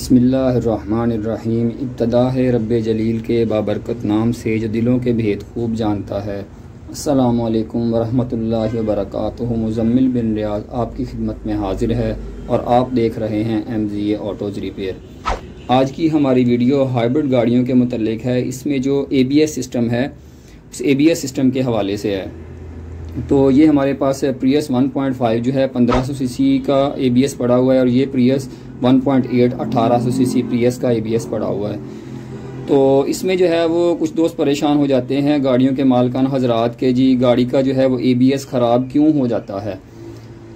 बिस्मिल्लाहिर्रहमानिर्रहीम। इब्तदा है रब्बे जलील के बाबरकत नाम से जो दिलों के भेद खूब जानता है। अस्सलामु अलैकुम वरहमतुल्लाहि वबरकातुहू। मुज़म्मिल बिन रियाज आपकी खिदमत में हाजिर है और आप देख रहे हैं MZA ऑटोज़ रिपेयर। आज की हमारी वीडियो हाइब्रिड गाड़ियों के मुतल्लिक है। इसमें जो ABS सिस्टम है उस ABS सिस्टम के हवाले से है। तो ये हमारे पास प्रियस 1.5 जो है 1500 सीसी का ABS पड़ा हुआ है और ये प्रियस 1.8 1800 सीसी प्रियस का ABS पड़ा हुआ है। तो इसमें जो है वो कुछ दोस्त परेशान हो जाते हैं गाड़ियों के मालिकान हजरात के, जी गाड़ी का जो है वो ABS ख़राब क्यों हो जाता है।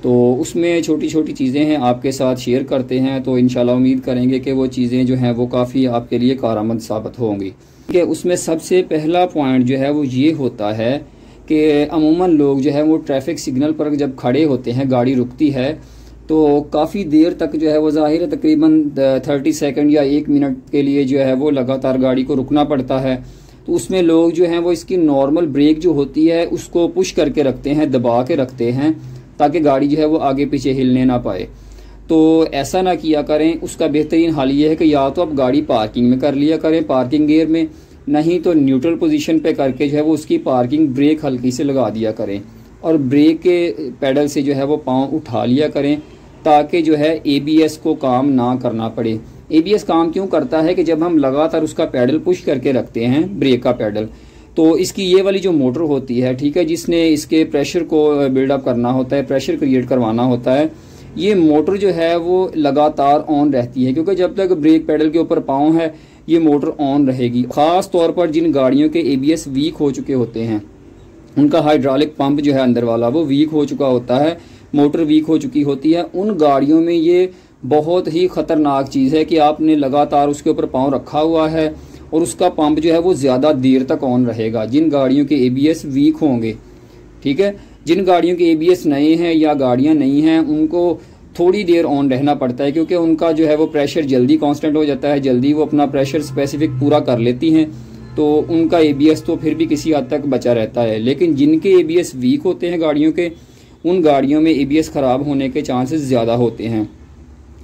तो उसमें छोटी छोटी चीज़ें हैं आपके साथ शेयर करते हैं। तो इंशाल्लाह उम्मीद करेंगे कि वो चीज़ें जो हैं वो काफ़ी आपके लिए कारआमद साबित होंगी। कि उसमें सबसे पहला पॉइंट जो है वो ये होता है कि अमूमन लोग जो है वो ट्रैफिक सिग्नल पर जब खड़े होते हैं, गाड़ी रुकती है तो काफ़ी देर तक जो है वो ज़ाहिर है तकरीबन 30 सेकंड या 1 मिनट के लिए जो है वो लगातार गाड़ी को रुकना पड़ता है। तो उसमें लोग जो हैं वो इसकी नॉर्मल ब्रेक जो होती है उसको पुश करके रखते हैं, दबा के रखते हैं ताकि गाड़ी जो है वो आगे पीछे हिलने ना पाए। तो ऐसा ना किया करें। उसका बेहतरीन हल ये है कि या तो आप गाड़ी पार्किंग में कर लिया करें, पार्किंग गियर में, नहीं तो न्यूट्रल पोजीशन पे करके जो है वो उसकी पार्किंग ब्रेक हल्की से लगा दिया करें और ब्रेक के पैडल से जो है वो पाँव उठा लिया करें ताकि जो है ABS को काम ना करना पड़े। ABS काम क्यों करता है कि जब हम लगातार उसका पैडल पुश करके रखते हैं, ब्रेक का पैडल, तो इसकी ये वाली जो मोटर होती है, ठीक है, जिसने इसके प्रेशर को बिल्डअप करना होता है, प्रेशर क्रिएट करवाना होता है, ये मोटर जो है वो लगातार ऑन रहती है क्योंकि जब तक ब्रेक पैडल के ऊपर पाँव है ये मोटर ऑन रहेगी। ख़ास तौर पर जिन गाड़ियों के ABS वीक हो चुके होते हैं, उनका हाइड्रोलिक पंप जो है अंदर वाला वो वीक हो चुका होता है, मोटर वीक हो चुकी होती है, उन गाड़ियों में ये बहुत ही ख़तरनाक चीज़ है कि आपने लगातार उसके ऊपर पाँव रखा हुआ है और उसका पंप जो है वो ज़्यादा देर तक ऑन रहेगा। जिन गाड़ियों के ABS वीक होंगे, ठीक है, जिन गाड़ियों के ABS नए हैं या गाड़ियाँ नई हैं, उनको थोड़ी देर ऑन रहना पड़ता है क्योंकि उनका जो है वो प्रेशर जल्दी कांस्टेंट हो जाता है, जल्दी वो अपना प्रेशर स्पेसिफिक पूरा कर लेती हैं, तो उनका ABS तो फिर भी किसी हद तक बचा रहता है। लेकिन जिनके ABS वीक होते हैं गाड़ियों के, उन गाड़ियों में ABS ख़राब होने के चांसेस ज़्यादा होते हैं।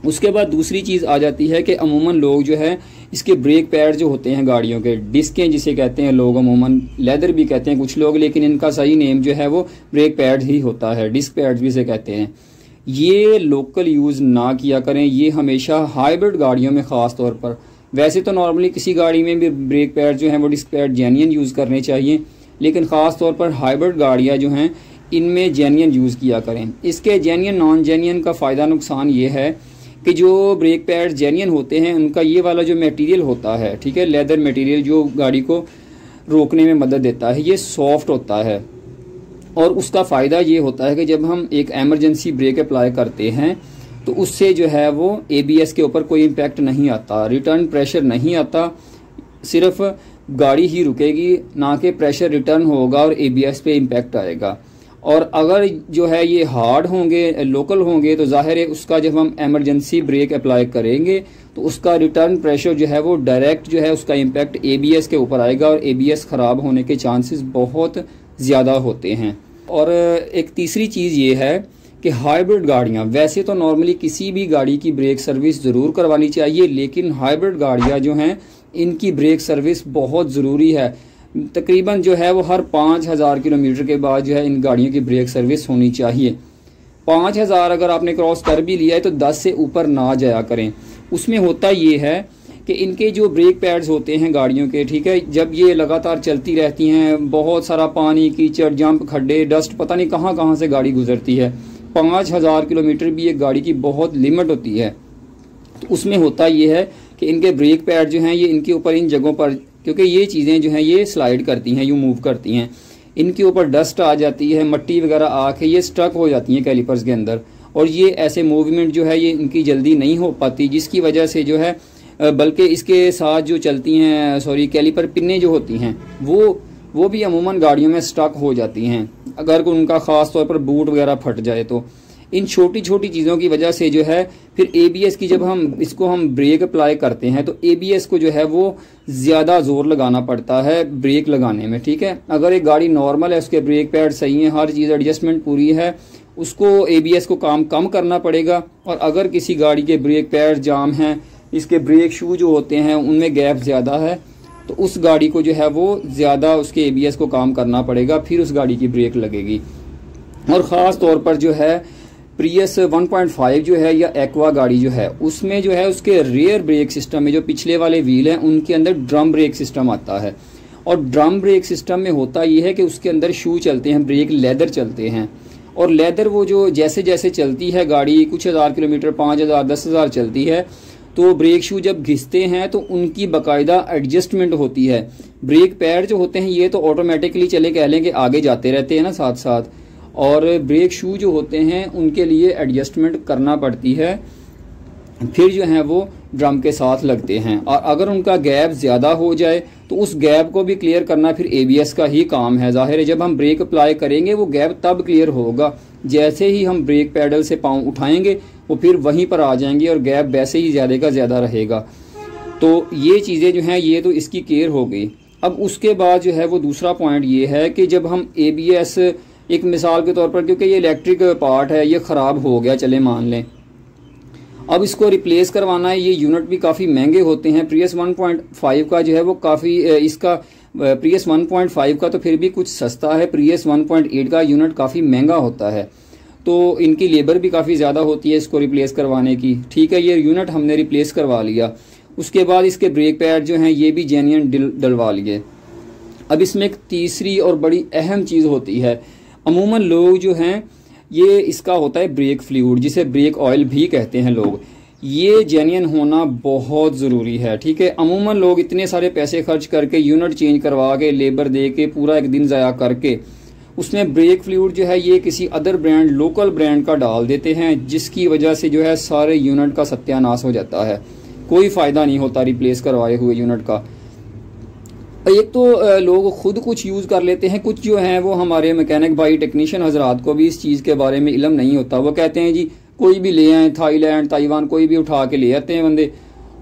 उसके बाद दूसरी चीज़ आ जाती है कि अमूमन लोग जो है इसके ब्रेक पैड जो होते हैं गाड़ियों के, डिस्कें जिसे कहते हैं लोग, अमूमन लेदर भी कहते हैं कुछ लोग, लेकिन इनका सही नेम जो है वो ब्रेक पैड ही होता है, डिस्क पैड भी इसे कहते हैं। ये लोकल यूज़ ना किया करें। ये हमेशा हाइब्रिड गाड़ियों में ख़ास तौर पर, वैसे तो नॉर्मली किसी गाड़ी में भी ब्रेक पैड जो हैं वो डिस्क पैड जेन्युइन यूज़ करने चाहिए, लेकिन ख़ास तौर पर हाइब्रिड गाड़ियाँ जो हैं इनमें जेन्युइन यूज़ किया करें। इसके जेन्युइन नॉन जेन्युइन का फ़ायदा नुकसान ये है कि जो ब्रेक पैड जेन्युइन होते हैं उनका ये वाला जो मटेरियल होता है, ठीक है, लेदर मटेरियल जो गाड़ी को रोकने में मदद देता है, ये सॉफ्ट होता है और उसका फ़ायदा ये होता है कि जब हम एक एमरजेंसी ब्रेक अप्लाई करते हैं तो उससे जो है वो ABS के ऊपर कोई इम्पैक्ट नहीं आता, रिटर्न प्रेशर नहीं आता, सिर्फ गाड़ी ही रुकेगी, ना कि प्रेशर रिटर्न होगा और ABS पे इम्पैक्ट आएगा। और अगर जो है ये हार्ड होंगे, लोकल होंगे, तो ज़ाहिर है उसका जब हम एमरजेंसी ब्रेक अप्लाई करेंगे तो उसका रिटर्न प्रेशर जो है वो डायरेक्ट जो है उसका इम्पैक्ट ABS के ऊपर आएगा और ABS ख़राब होने के चांसेस बहुत ज़्यादा होते हैं। और एक तीसरी चीज़ ये है कि हाइब्रिड गाड़ियाँ, वैसे तो नॉर्मली किसी भी गाड़ी की ब्रेक सर्विस ज़रूर करवानी चाहिए, लेकिन हाइब्रिड गाड़ियाँ जो हैं इनकी ब्रेक सर्विस बहुत ज़रूरी है। तकरीबन जो है वो हर 5000 किलोमीटर के बाद जो है इन गाड़ियों की ब्रेक सर्विस होनी चाहिए। 5000 अगर आपने क्रॉस कर भी लिया है तो 10 से ऊपर ना जाया करें। उसमें होता ये है कि इनके जो ब्रेक पैड्स होते हैं गाड़ियों के, ठीक है, जब ये लगातार चलती रहती हैं, बहुत सारा पानी, कीचड़, जंप, खड्डे, डस्ट, पता नहीं कहाँ कहाँ से गाड़ी गुजरती है, 5000 किलोमीटर भी एक गाड़ी की बहुत लिमिट होती है। तो उसमें होता ये है कि इनके ब्रेक पैड जो हैं ये इनके ऊपर इन जगहों पर, क्योंकि ये चीज़ें जो हैं ये स्लाइड करती हैं, यूँ मूव करती हैं, इनके ऊपर डस्ट आ जाती है, मट्टी वगैरह आके ये स्टक हो जाती हैं कैलिपर्स के अंदर और ये ऐसे मूवमेंट जो है ये इनकी जल्दी नहीं हो पाती, जिसकी वजह से जो है बल्कि इसके साथ जो चलती हैं कैलिपर पिन्ने जो होती हैं वो भी अमूमन गाड़ियों में स्टक हो जाती हैं अगर उनका ख़ास तौर पर बूट वगैरह फट जाए। तो इन छोटी छोटी चीज़ों की वजह से जो है फिर ABS की जब हम ब्रेक अप्लाई करते हैं तो ABS को जो है वो ज़्यादा ज़ोर लगाना पड़ता है ब्रेक लगाने में, ठीक है। अगर एक गाड़ी नॉर्मल है, उसके ब्रेक पैड सही है, हर चीज़ एडजस्टमेंट पूरी है, उसको ABS को काम कम करना पड़ेगा। और अगर किसी गाड़ी के ब्रेक पैड जाम हैं इसके ब्रेक शू जो होते हैं उनमें गैप ज़्यादा है, तो उस गाड़ी को जो है वो ज़्यादा उसके ABS को काम करना पड़ेगा, फिर उस गाड़ी की ब्रेक लगेगी। और ख़ास तौर पर जो है प्रियस 1.5 जो है या एक्वा गाड़ी जो है उसमें जो है उसके रियर ब्रेक सिस्टम में जो पिछले वाले व्हील हैं उनके अंदर ड्रम ब्रेक सिस्टम आता है। और ड्रम ब्रेक सिस्टम में होता ये है कि उसके अंदर शू चलते हैं, ब्रेक लेदर चलते हैं, और लेदर वो जो जैसे जैसे चलती है गाड़ी कुछ हज़ार किलोमीटर 5,000 10,000 चलती है तो ब्रेक शू जब घिसते हैं तो उनकी बाकायदा एडजस्टमेंट होती है। ब्रेक पैड जो होते हैं ये तो ऑटोमेटिकली चले कह लें कि आगे जाते रहते हैं ना साथ साथ, और ब्रेक शू जो होते हैं उनके लिए एडजस्टमेंट करना पड़ती है, फिर जो है वो ड्रम के साथ लगते हैं। और अगर उनका गैप ज़्यादा हो जाए तो उस गैप को भी क्लियर करना फिर ABS का ही काम है। ज़ाहिर है जब हम ब्रेक अप्लाई करेंगे वो गैप तब क्लियर होगा जैसे ही हम ब्रेक पैडल से पाँव उठाएंगे वो फिर वहीं पर आ जाएंगे और गैप वैसे ही ज़्यादा का ज़्यादा रहेगा। तो ये चीज़ें जो हैं ये तो इसकी केयर हो गई। अब उसके बाद जो है वो दूसरा पॉइंट ये है कि जब हम ABS एक मिसाल के तौर पर, क्योंकि ये इलेक्ट्रिक पार्ट है ये ख़राब हो गया चले मान लें, अब इसको रिप्लेस करवाना है, ये यूनिट भी काफ़ी महंगे होते हैं। प्रियस 1.5 का जो है वो काफ़ी इसका प्रियस 1.5 का तो फिर भी कुछ सस्ता है, प्रियस 1.8 का यूनिट काफ़ी महंगा होता है, तो इनकी लेबर भी काफ़ी ज़्यादा होती है इसको रिप्लेस करवाने की। ठीक है, ये यूनिट हमने रिप्लेस करवा लिया, उसके बाद इसके ब्रेक पैड जो हैं ये भी जेन्युइन डलवा लिए। अब इसमें एक तीसरी और बड़ी अहम चीज़ होती है, अमूमन लोग जो हैं ये इसका होता है ब्रेक फ्लूइड, जिसे ब्रेक ऑयल भी कहते हैं लोग, ये जेन्युइन होना बहुत ज़रूरी है। ठीक है, अमूमन लोग इतने सारे पैसे खर्च करके यूनिट चेंज करवा के लेबर दे के पूरा एक दिन ज़ाया करके उसमें ब्रेक फ्लूइड जो है ये किसी अदर ब्रांड लोकल ब्रांड का डाल देते हैं, जिसकी वजह से जो है सारे यूनिट का सत्यानाश हो जाता है, कोई फ़ायदा नहीं होता रिप्लेस करवाए हुए यूनिट का। एक तो लोग खुद कुछ यूज़ कर लेते हैं, कुछ जो हैं वो हमारे मैकेनिक भाई टेक्नीशियन हजरात को भी इस चीज़ के बारे में इल्म नहीं होता। वो कहते हैं जी कोई भी ले आए, थाईलैंड ताइवान कोई भी उठा के ले आते हैं बंदे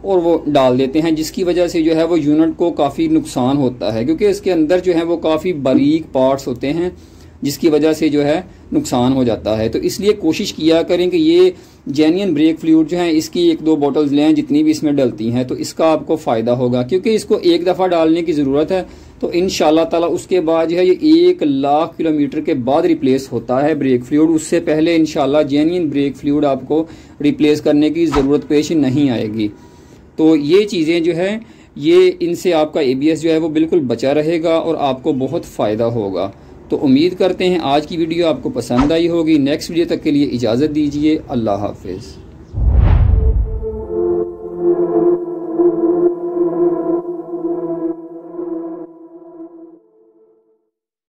और वो डाल देते हैं, जिसकी वजह से जो है वो यूनिट को काफ़ी नुकसान होता है, क्योंकि इसके अंदर जो है वो काफ़ी बारीक पार्ट्स होते हैं जिसकी वजह से जो है नुकसान हो जाता है। तो इसलिए कोशिश किया करें कि ये जेन्युइन ब्रेक फ्लूइड जो है इसकी 1-2 बॉटल्स लें जितनी भी इसमें डलती हैं, तो इसका आपको फ़ायदा होगा, क्योंकि इसको एक दफ़ा डालने की ज़रूरत है। तो इंशाल्लाह ताला उसके बाद जो है ये 1 लाख किलोमीटर के बाद रिप्लेस होता है ब्रेक फ्लूइड, उससे पहले इंशाल्लाह जेन्युइन ब्रेक फ्लूइड आपको रिप्लेस करने की ज़रूरत पेश नहीं आएगी। तो ये चीज़ें जो है ये इनसे आपका ABS जो है वो बिल्कुल बचा रहेगा और आपको बहुत फ़ायदा होगा। तो उम्मीद करते हैं आज की वीडियो आपको पसंद आई होगी। नेक्स्ट वीडियो तक के लिए इजाज़त दीजिए। अल्लाह हाफिज़।